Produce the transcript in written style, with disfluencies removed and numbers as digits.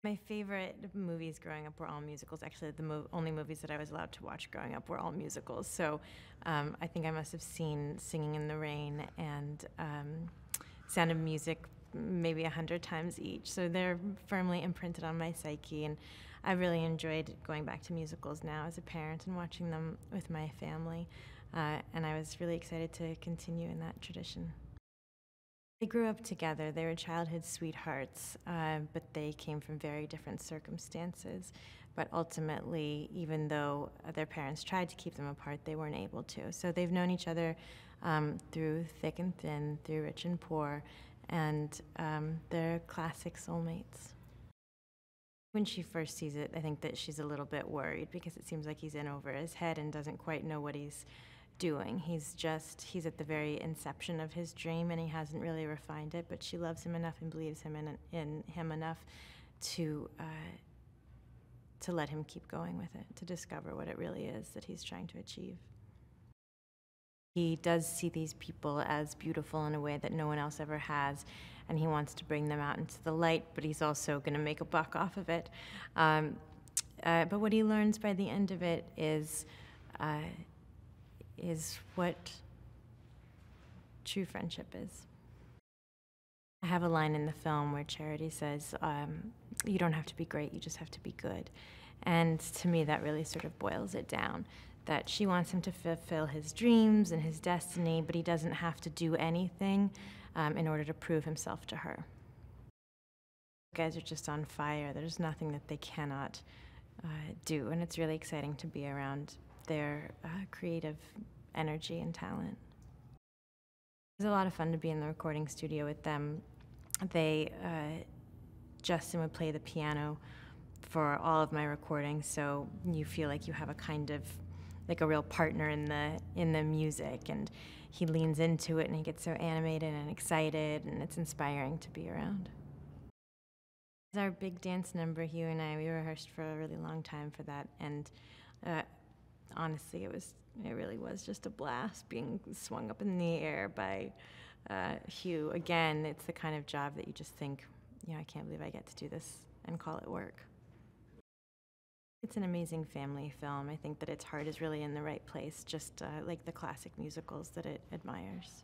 My favorite movies growing up were all musicals. Actually, the only movies that I was allowed to watch growing up were all musicals. So I think I must have seen Singing in the Rain and Sound of Music maybe 100 times each. So they're firmly imprinted on my psyche, and I really enjoyed going back to musicals now as a parent and watching them with my family. And I was really excited to continue in that tradition. They grew up together. They were childhood sweethearts, but they came from very different circumstances. But ultimately, even though their parents tried to keep them apart, they weren't able to. So they've known each other through thick and thin, through rich and poor, and they're classic soulmates. When she first sees it, I think that she's a little bit worried because it seems like he's in over his head and doesn't quite know what he's doing. He's at the very inception of his dream, and he hasn't really refined it, but she loves him enough and believes in him enough to let him keep going with it, to discover what it really is that he's trying to achieve. He does see these people as beautiful in a way that no one else ever has, and he wants to bring them out into the light, but he's also going to make a buck off of it. But what he learns by the end of it is what true friendship is. I have a line in the film where Charity says, you don't have to be great, you just have to be good. And to me, that really sort of boils it down, that she wants him to fulfill his dreams and his destiny, but he doesn't have to do anything in order to prove himself to her. You guys are just on fire. There's nothing that they cannot do, and it's really exciting to be around their creative energy and talent. It was a lot of fun to be in the recording studio with them. Justin would play the piano for all of my recordings, so you feel like you have a kind of, like a real partner in the music, and he leans into it and he gets so animated and excited, and it's inspiring to be around. It's our big dance number, Hugh and I. We rehearsed for a really long time for that, and honestly, it really was just a blast being swung up in the air by Hugh. Again, it's the kind of job that you just think, I can't believe I get to do this and call it work. It's an amazing family film. I think that its heart is really in the right place, just like the classic musicals that it admires.